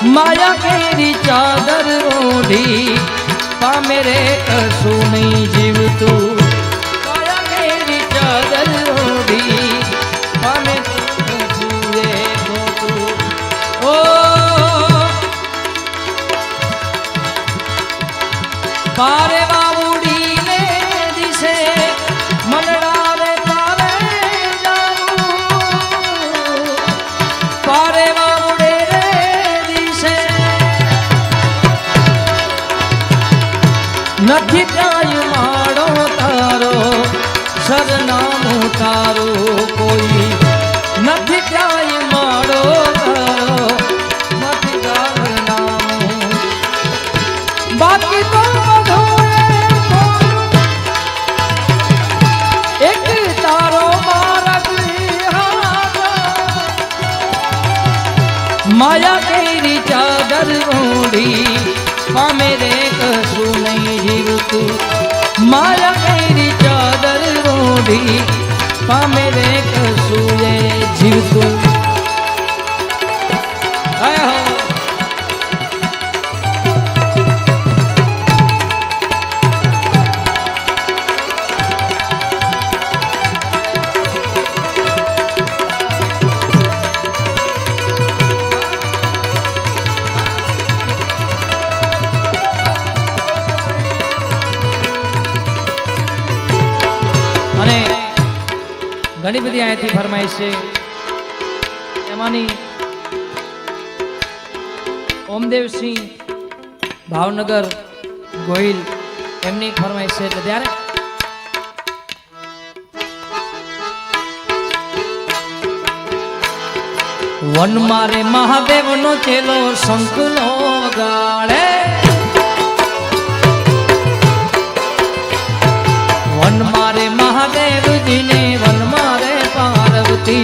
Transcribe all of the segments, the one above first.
माया केरी चादर ओढ़ी पामे रे कसू नहीं जीव तू माया केरी चादर ओढ़ी पामे कसू रे तू ओ पारे बाबूडी ने दिसे मनड़ा रे पारे जाऊ पारे बाबूडे रे दिसे નથી ક્યાંય માળો તારો સરનામું તારું કોઈ નથી ક્યાંય માળો તારો નથી સરનામું બાકી તો એક તારો માર્ગ માયા કેરી ચાદર ઓઢી પામે રે કશું નહીં જીવતું માયા કેરી ચાદર ઓઢી પામે રે કશું રે જીવતું घणी बधी आयाथी फरमाइश है एमानी ओमदेव सिंह भावनगर गोहिल एमनी फरमाइश है એટલે ત્યારે वन मारे महादेव नो चेलो शंखलो गाड़े वन मारे महादेव जी ने वन मारे पार्वती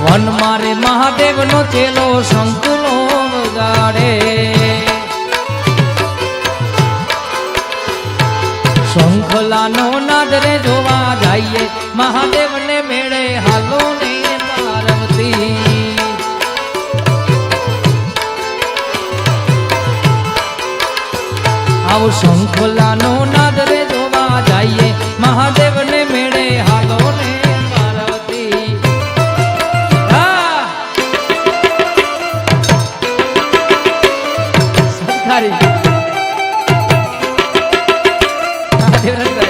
वन मारे महादेव नो चेलो शंखलो वगाड़े शंखला नो नाद रे जोवा जाइए महादेव ने मेड़े हालो ने पार्वती आओ शंखला नो नाद रे जोवा जाइए महादेव ने मेड़े हालो ने पार्वती सरकारी महादेव रंग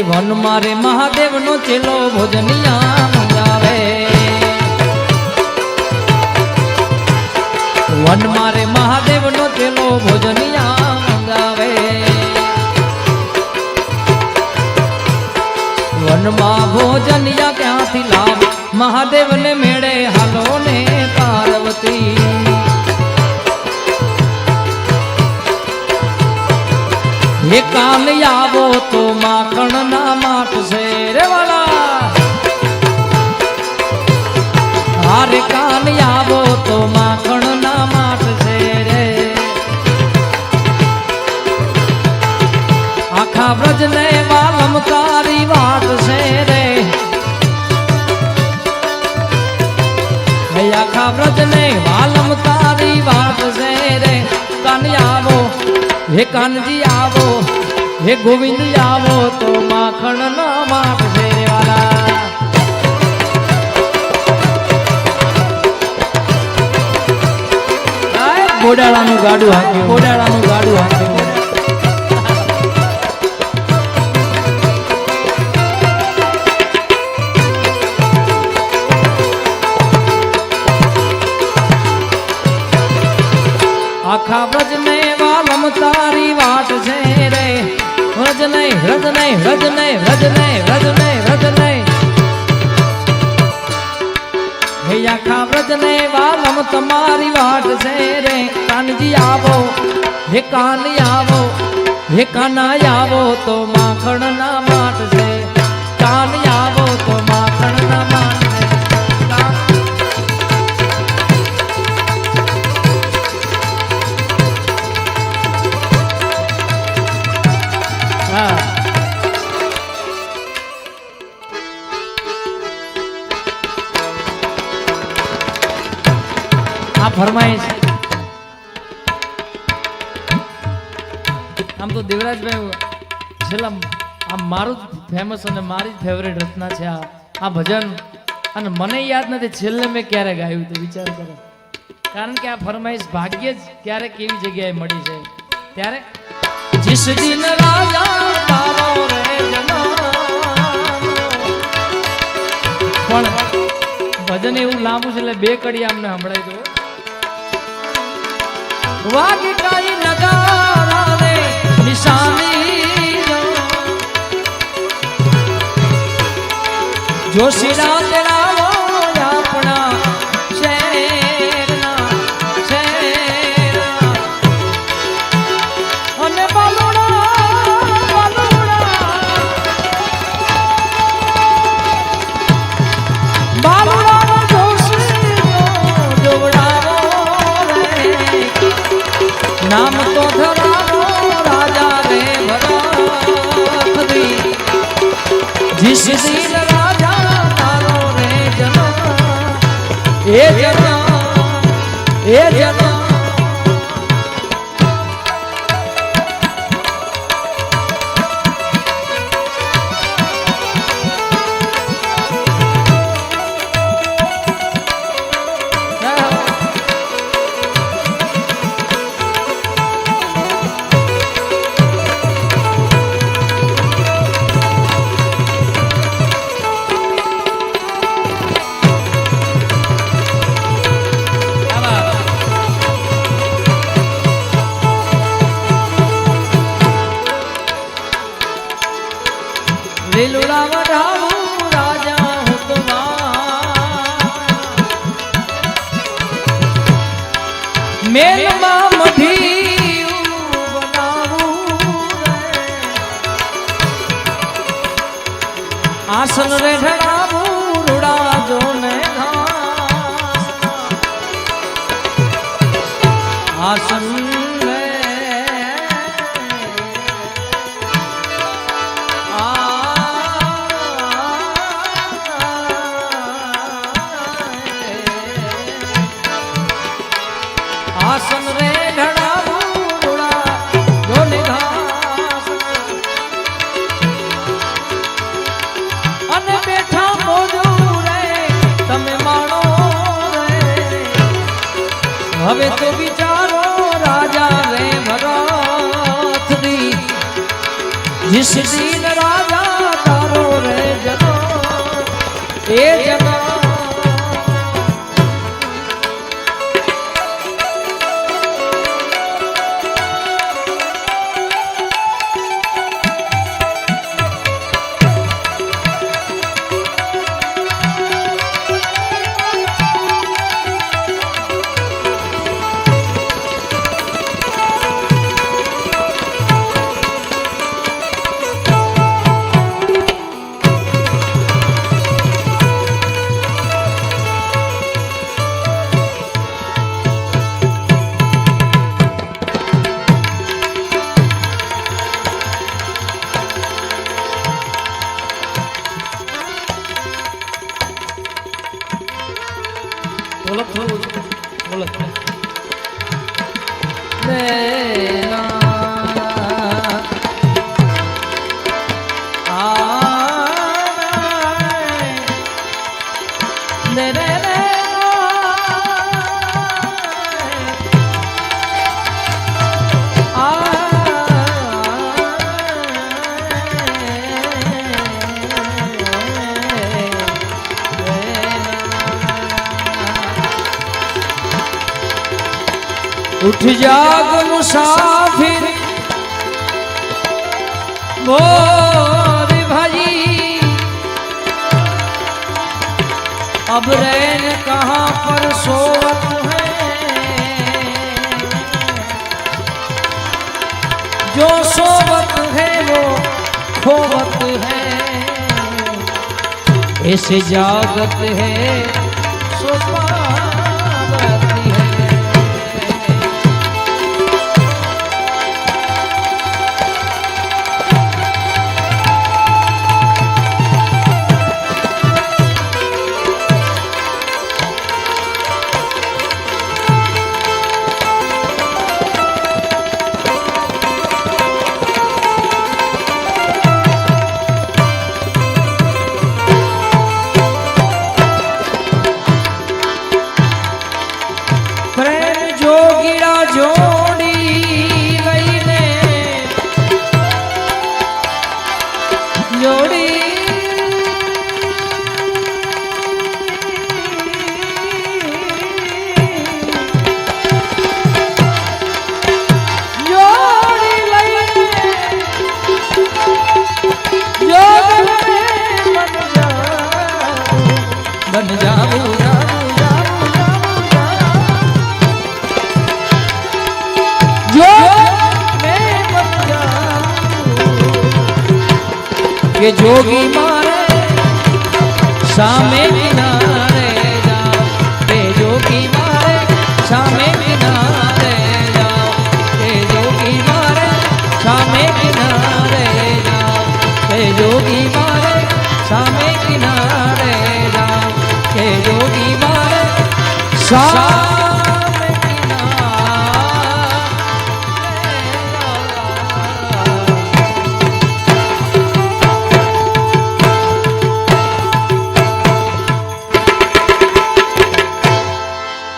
वन मारे महादेव नो चेलो भोजनिया मंगावे वन मारे महादेव नो चेलो भोजनिया मंगावे वन मा भोजनिया क्या थी लाभ महादेव ने मेड़े हालो ने पार्वती ये कान आवो तो माखण ना माट से रे वाला हारे कान आवो तो माखण ना माट से रे आखा ब्रज ने वालम कारी वाट से रे आखा ब्रज ने वालम कारी वाट से रे कान आवो हे कानजी आवो हे गोविंद आवो तो माखण ना माट फेरे वाला घोडाळाનું ગાડું હાંક્યું ઘોડાળાનું ગાડું હાંક્યું आखा ब्रज ने वालम तारी वाट से रे व्रज नहीं व्रज नहीं व्रज नहीं व्रज नहीं व्रज नहीं व्रज તમારી વાટ છે રે કાનજી આવો હે કાન આવો હે કાના આવો તો માખણ ના માટ છે કાન આવો તો માખણ ના માટ છે હા આ ફરમાઈશ આમ તો દેવરાજભાઈ છેલ્લા આમ મારું જ ફેમસ અને મારી જ ફેવરેટ રચના છે આ ભજન અને મને યાદ નથી છેલ્લે મેં ક્યારે ગાયું તો વિચાર કરો કારણ કે આ ફરમાઈશ ભાગ્યે જ ક્યારેક કેવી જગ્યાએ મળી છે ત્યારે जिस दिन राजा तारो रे પણ ભજન એવું લાંબુ છે એટલે બે કડી આમને સંભળાઈ દો વાગે કાઈ નગારા રે નિશાની જો શિરા તેરા આપણા શેરના શેરના અને नाम तो धरावो राजा रे भरत जिस दिन राजा तारो रे जना ए जना ए जना राजा हूँ तुम्हारा मेल मठी आसन रे ढड़ावू रुड़ा जो ने आसन आसन रे ढड़ावूड़ा जोने घास अने बैठा मोजू रे तमे माणो रे हवे तो विचारो राजा रे भरत दी जिस दिन राजा तारो रे जना ए जना उठ जाग मुसाफिर मोर भाई अब रैन कहाँ पर सोवत है जो सोवत है वो खोवत है, ऐसे जागत है सो पावत है। बन जाऊं जो मैं बन जाऊं, ये जोगी मारे सामे किनारे जाओ, ये जोगी मारे सामे किनारे जाओ, ये जोगी मारे सामे किनारे जाओ, ये जोगी मारे सामे किनारे जाओ, के जोगी मारे सामे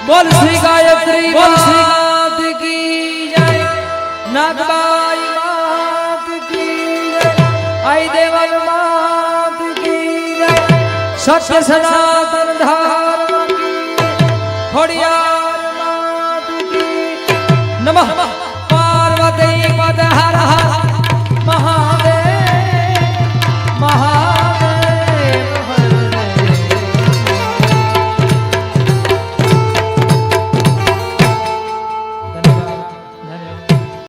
बोल श्री गायत्री मात की जय, नागबाई मात की जय, आई देवल मात की जय, सत्य सनातन धर्म की खोड़ियार मात की नमः। पार्वती पद हर हर